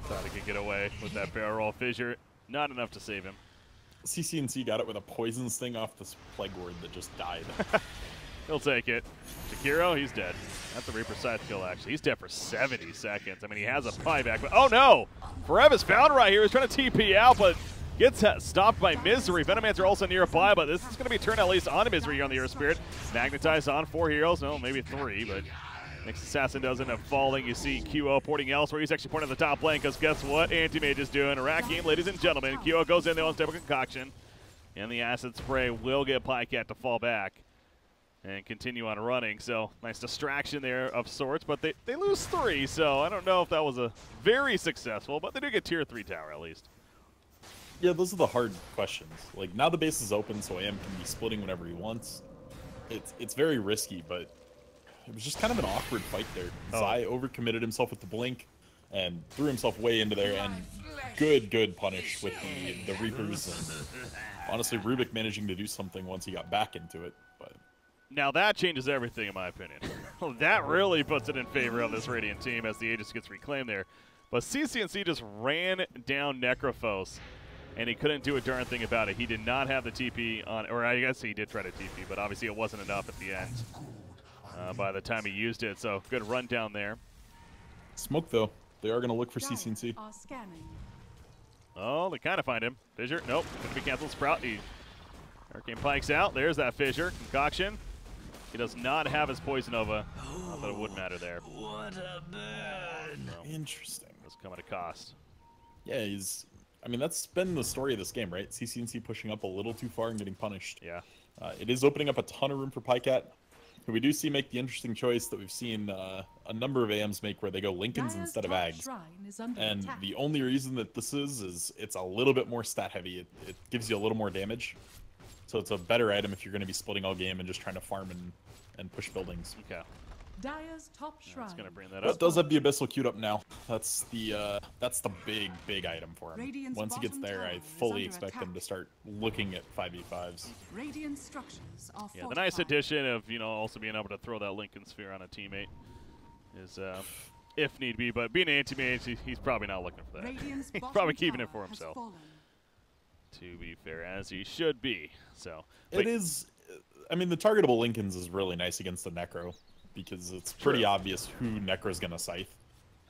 Thought he could get away with that barrel roll fissure. Not enough to save him. CCNC got it with a poison sting off this Plague Ward that just died. He'll take it. Shakiro, he's dead. That's a Reaper Scythe kill, actually. He's dead for 70 seconds. I mean, he has a buyback, but oh no! Forev is found right here. He's trying to TP out, but gets stopped by Misery. Venomancer also nearby, but this is going to be turned at least on Misery here on the Earth Spirit. Magnetized on 4 heroes. No, maybe 3, but Nyx Assassin does end up falling. You see QO porting elsewhere. He's actually pointing at the top lane, because guess what Anti-Mage is doing? Rakim, ladies and gentlemen. QO goes in there on step of concoction, and the acid spray will get Pycat to fall back and continue on running. So nice distraction there of sorts, but they lose 3, so I don't know if that was a very successful, but they do get tier 3 tower at least. Yeah, those are the hard questions. Like, now the base is open, so AM can be splitting whenever he wants. It's very risky, but it was just kind of an awkward fight there. Zai overcommitted himself with the blink and threw himself way into there, and good punish with the Reapers. And honestly, Rubik managing to do something once he got back into it. But now that changes everything, in my opinion. That really puts it in favor of this Radiant team as the Aegis gets reclaimed there. But CCNC just ran down Necrophos, and he couldn't do a darn thing about it. He did not have the TP on, or I guess he did try to TP, but obviously it wasn't enough at the end by the time he used it. So good run down there. Smoke, though. They are going to look for CCNC. Oh, they kind of find him. Fissure, nope, going to be canceled. Sprout, Hurricane Pike's out. There's that Fissure. Concoction. He does not have his Poison Nova, but it wouldn't matter there. What a burn! So, interesting. It's come at a cost. Yeah, I mean, that's been the story of this game, right? CCNC pushing up a little too far and getting punished. Yeah. It is opening up a ton of room for Pycat. who we do see make the interesting choice that we've seen a number of AMs make, where they go Lincolns instead of Ags. And the only reason that this is it's a little bit more stat heavy. It gives you a little more damage. So it's a better item if you're going to be splitting all game and just trying to farm and push buildings. Okay. Dyer's top shrine. That's gonna bring that But up. does have the Abyssal queued up now. That's the big item for him. Radiant's Once he gets bottom there, tower I is fully under expect attack. him to start looking at 5v5s. Radiant structures are Yeah, the nice addition of, you know, also being able to throw that Lincoln Sphere on a teammate is, if need be. But being an anti-mage, he's probably not looking for that. He's probably keeping it for himself. To be fair, as he should be. So It is. I mean, the targetable Lincolns is really nice against the Necro, because it's pretty obvious who Necro's gonna scythe.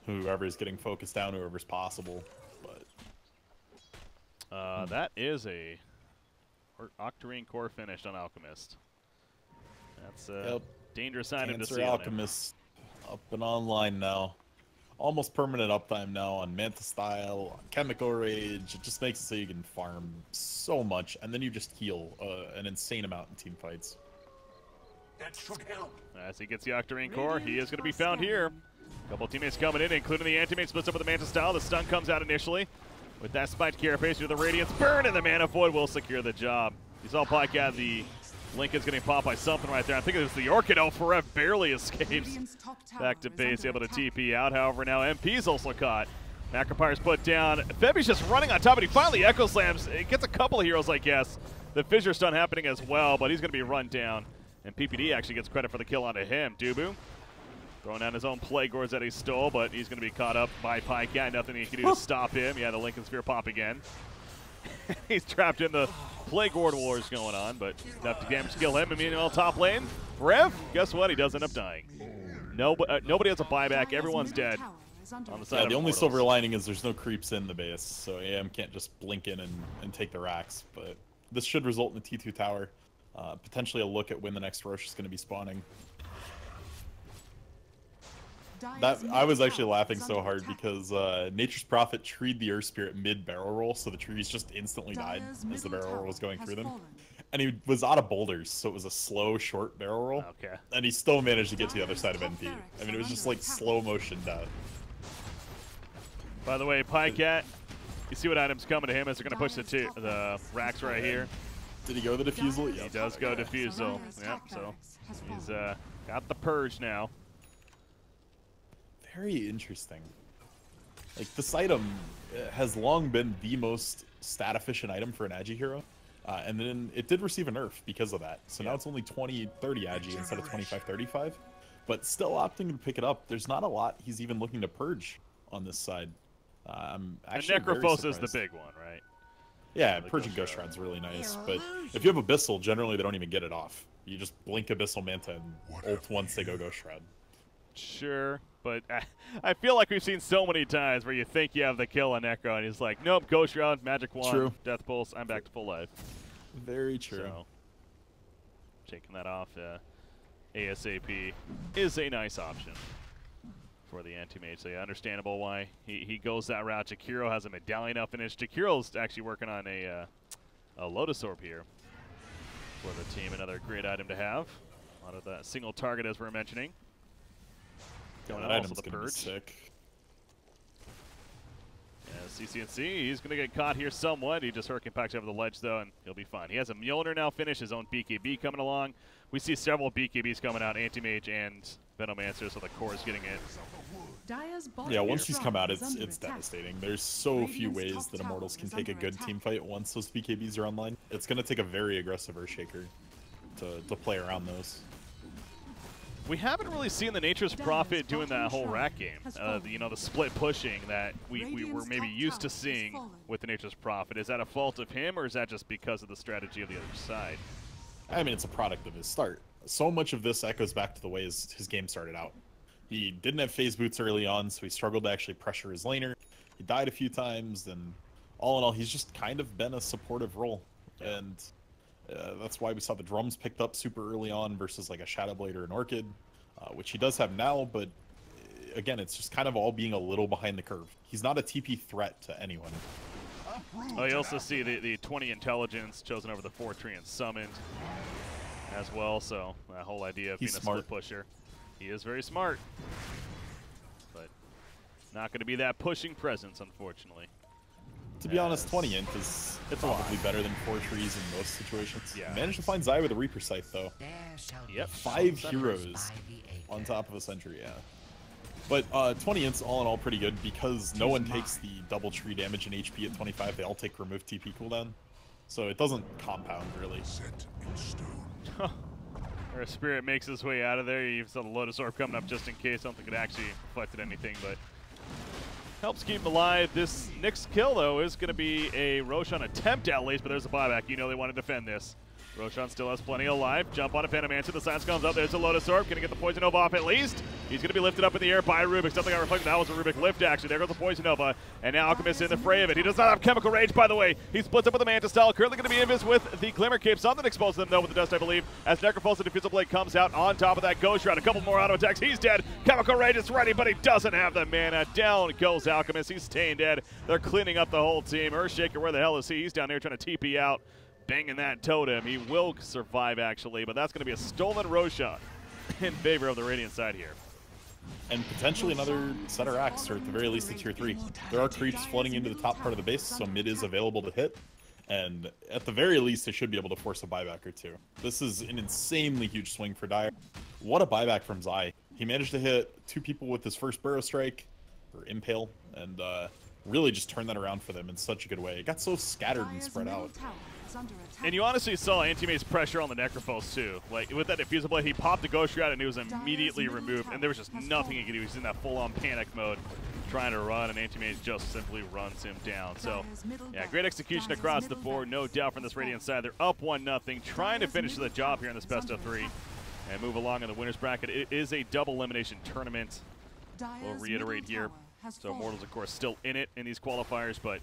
Whoever's getting focused down, whoever's possible. But that is a Octarine core finished on Alchemist. That's a dangerous sign to Cancer see. Alchemist up and online now. Almost permanent uptime now on Manta Style, on Chemical Rage. It just makes it so you can farm so much, and then you just heal an insane amount in team fights. That should help. As he gets the Octarine core, he is going to be found here. A couple teammates coming in, including the anti-mate splits up with the Manta Style. The stun comes out initially. With that spiked Carapace through the Radiance Burn, and the Mana Void will secure the job. You saw Podcast, the Lincoln's getting popped by something right there. I think it was the Orchid. Oh, Forev barely escapes back to base, able to TP out. However, now MP's also caught. Macropyre's put down. Febi's just running on top, and he finally Echo Slams. It gets a couple of heroes, I guess. The Fissure Stun happening as well, but he's going to be run down. And PPD actually gets credit for the kill onto him. Dubu throwing down his own Plague Wars that he stole, but he's going to be caught up by Pycat. Nothing he can do to stop him. Yeah, the Lincoln Sphere pop again. He's trapped in the Plague Wars going on, but enough to damage kill him. And meanwhile, top lane, Rev, guess what? He does end up dying. Nobody has a buyback. Everyone's dead on the side Yeah, of the only Immortals. silver lining is there's no creeps in the base, so AM can't just blink in and take the racks. But this should result in a T2 tower. Potentially a look at when the next Roche is going to be spawning. I was actually laughing so hard because Nature's Prophet treed the Earth Spirit mid-barrel roll, so the trees just instantly died as the barrel roll was going through them. And he was out of boulders, so it was a slow, short barrel roll. Okay. And he still managed to get to the other side of NP. I mean, it was just like slow motion death. By the way, Pycat, you see what items coming to him as they're going to push the racks right here. Did he go the defusal? He does go defusal. Yep, so he's got the purge now. Very interesting. Like, this item has long been the most stat-efficient item for an Agi hero. And then it did receive a nerf because of that. So now it's only 20-30 Agi instead of 25-35. But still opting to pick it up. There's not a lot he's even looking to purge on this side. I'm actually And very Necrophos is the surprised. big one, right? Yeah, purging Ghost Shroud's really nice. But if you have Abyssal, generally they don't even get it off. You just blink Abyssal Manta and ult once they go Ghost Shroud. Sure, but I feel like we've seen so many times where you think you have the kill on Necro, and he's like, nope, Ghost Shroud, Magic Wand, True. Death Pulse, I'm back to full life. Very true. So, taking that off ASAP is a nice option for the anti-mage. So yeah, understandable why he goes that route. Jakiro has a medallion up finish. Jakiro's actually working on a Lotus Orb here for the team. Another great item to have. A lot of that single target as we're mentioning. Going that on also item's the gonna be purge. sick. Yeah, CCNC, he's going to get caught here somewhat. He just Hurricane Packs over the ledge, though, and he'll be fine. He has a Mjolnir now finish, his own BKB coming along. We see several BKBs coming out, Anti-Mage and Venomancer, so the core is getting it. Yeah, once he's come out, it's devastating. There's so few ways that Immortals can take a good team fight once those BKBs are online. It's going to take a very aggressive Earthshaker to play around those. We haven't really seen the Nature's Prophet doing that whole rack game. You know, the split pushing that we were maybe used to seeing with the Nature's Prophet. Is that a fault of him, or is that just because of the strategy of the other side? I mean, it's a product of his start. So much of this echoes back to the way his game started out. He didn't have phase boots early on, so he struggled to actually pressure his laner. He died a few times, and all in all, he's just kind of been a supportive role. And that's why we saw the drums picked up super early on versus like a Shadowblade or an Orchid, which he does have now, but again, it's just kind of all being a little behind the curve. He's not a TP threat to anyone. Oh, you also see the 20 intelligence chosen over the 4 tree and summoned. as well, so that whole idea of He's being a smart. split pusher. He is very smart, but not going to be that pushing presence, unfortunately. To be honest, 20 int is probably better than 4 trees in most situations. Yeah. Managed to find Zai with a Reaper Scythe, though. Yep. 5 heroes on top of a sentry, yeah. But 20 int's all in all pretty good because no one takes the double tree damage and HP at 25. They all take remove TP cooldown. So it doesn't compound, really. Set in stone. Our Spirit makes his way out of there. You saw the Lotus Orb coming up just in case. I don't think it actually reflected anything, but helps keep him alive. This next kill, though, is going to be a Roshan attempt at least, but there's a buyback. You know they want to defend this. Roshan still has plenty of life. Jump on a Phantomancer. The silence comes up. There's a Lotus Orb. Going to get the Poison Nova off at least. He's going to be lifted up in the air by Rubik. Something got reflected. That was a Rubik lift, actually. There goes the Poison Nova. And now Alchemist in the fray of it. He does not have Chemical Rage, by the way. He splits up with the Manta Style. Currently going to be invis with the Glimmer Cape. Something exposed them, though, with the Dust, I believe. As Necropulse, the Diffusal Blade comes out on top of that Ghost Shroud. A couple more auto attacks. He's dead. Chemical Rage is ready, but he doesn't have the mana. Down goes Alchemist. He's staying dead. They're cleaning up the whole team. Earthshaker, where the hell is he? He's down there trying to TP out. Banging that totem. He will survive, actually, but that's going to be a stolen Roshan in favor of the Radiant side here. And potentially another Setter Axe, or at the very least a tier 3. There are creeps flooding into the top part of the base, so mid is available to hit. And at the very least, they should be able to force a buyback or two. This is an insanely huge swing for Dire. What a buyback from Zai. He managed to hit 2 people with his first Burrow Strike, or Impale, and really just turned that around for them in such a good way. It got so scattered and spread out. And you honestly saw Antimate's pressure on the Necrophos too. Like, with that Diffusal Blade, he popped the Ghost Shroud and he was immediately removed, and there was just nothing he could do. He was in that full-on panic mode trying to run, and Antimate just simply runs him down. So, yeah, great execution across the board, no doubt from this Radiant side. They're up 1-0, trying to finish the job here in this best of 3 and move along in the winner's bracket. It is a double elimination tournament. We'll reiterate here. So Immortals, of course, still in it in these qualifiers, but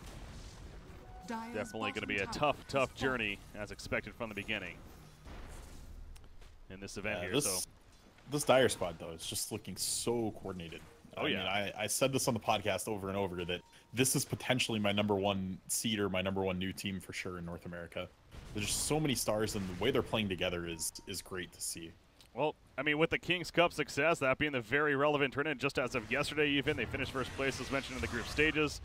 definitely going to be a tough journey, as expected from the beginning in this event here. This Dire squad, though, is just looking so coordinated. Oh, I yeah. mean, I said this on the podcast over and over that this is potentially my #1 seed or my #1 new team for sure in North America. There's just so many stars, and the way they're playing together is great to see. Well, I mean, with the King's Cup success, that being the very relevant tournament, just as of yesterday even, they finished first place, as mentioned in the group stages,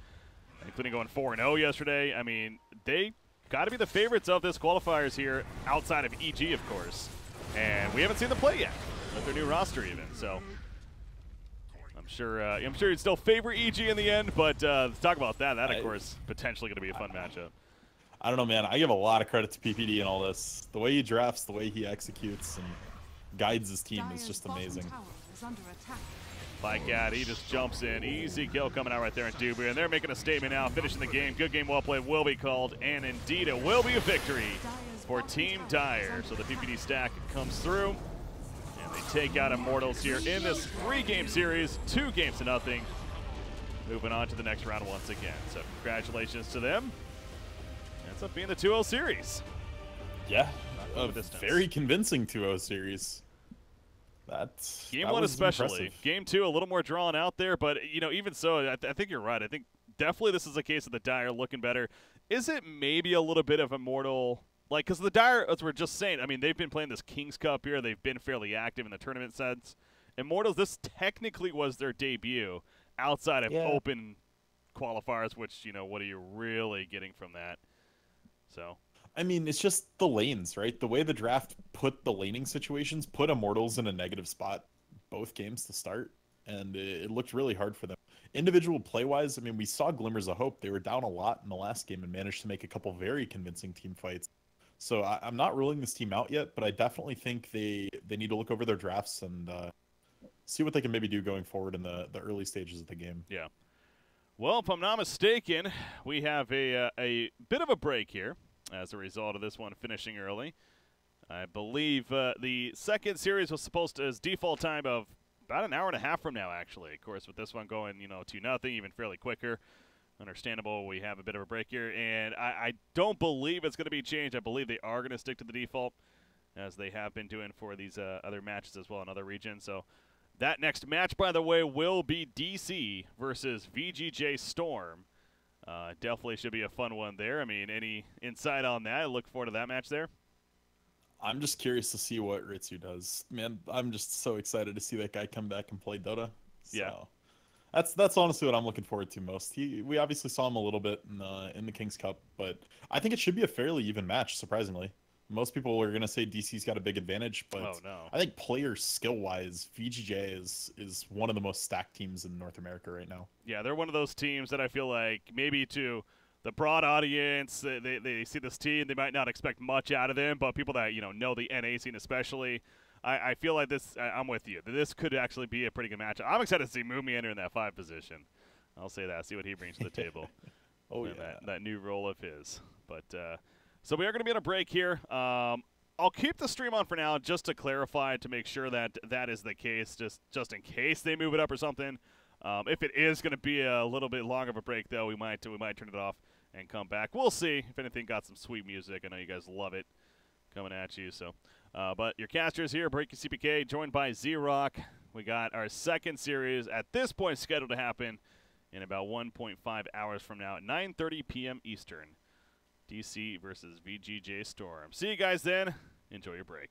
including going 4-0 yesterday. I mean, they got to be the favorites of this qualifiers here, outside of EG, of course. And we haven't seen them play yet with their new roster even. So I'm sure you'd still favor EG in the end. But let's talk about that. That, of course, potentially going to be a fun matchup. I don't know, man. I give a lot of credit to PPD and all this. The way he drafts, the way he executes, and guides his team is just amazing. Like that, he just jumps in. Easy kill coming out right there in Dubry, and they're making a statement now, finishing the game. Good game, well played, will be called, and indeed it will be a victory for Team Dire. So the PPD stack comes through, and they take out Immortals here in this 3-game series, 2-0. Moving on to the next round once again. So congratulations to them. Ends up being the 2-0 series. Yeah, a very convincing 2-0 series. Game 1 especially. Impressive. Game 2 a little more drawn out there, but you know, even so, I think you're right. I think definitely this is a case of the Dire looking better. Is it maybe a little bit of Immortal, like, because the Dire, as we're just saying, I mean, they've been playing this King's Cup here. They've been fairly active in the tournament sense. Immortals, this technically was their debut outside of open qualifiers, which, you know, what are you really getting from that? So I mean, it's just the lanes, right? The way the draft put the laning situations put Immortals in a negative spot both games to start, and it looked really hard for them. Individual play-wise, I mean, we saw glimmers of hope. They were down a lot in the last game and managed to make a couple very convincing team fights. So I'm not ruling this team out yet, but I definitely think they need to look over their drafts and see what they can maybe do going forward in the early stages of the game. Yeah. Well, if I'm not mistaken, we have a bit of a break here as a result of this one finishing early. I believe the second series was supposed to, as default time of about an hour and a half from now, actually. Of course, with this one going, you know, 2-0, even fairly quicker. Understandable, we have a bit of a break here, and I don't believe it's going to be changed. I believe they are going to stick to the default, as they have been doing for these other matches as well in other regions. So that next match, by the way, will be DC versus VGJ Storm. Definitely should be a fun one there. I mean, any insight on that? I look forward to that match there. I'm just curious to see what Ritsu does. Man, I'm just so excited to see that guy come back and play Dota. So Yeah. that's honestly what I'm looking forward to most. We obviously saw him a little bit in the King's Cup, but I think it should be a fairly even match, surprisingly. Most people are gonna say DC's got a big advantage, but Oh, no. I think player skill wise, VGJ is one of the most stacked teams in North America right now. Yeah, they're one of those teams that I feel like maybe to the broad audience, they see this team, they might not expect much out of them, but people that know the NA scene especially, I feel like this. I'm with you. This could actually be a pretty good match. I'm excited to see Mumi enter in that 5 position. I'll say that. See what he brings to the table. Oh and yeah, that new role of his. But so we are going to be on a break here. I'll keep the stream on for now just to clarify to make sure that that is the case, just in case they move it up or something. If it is going to be a little bit longer of a break, though, we might turn it off and come back. We'll see. If anything, got some sweet music. I know you guys love it coming at you. So, but your casters here, Breaking CPK, joined by Z-Rock. We got our second series at this point scheduled to happen in about 1.5 hours from now at 9:30 p.m. Eastern. DC versus VGJ Storm. See you guys then. Enjoy your break.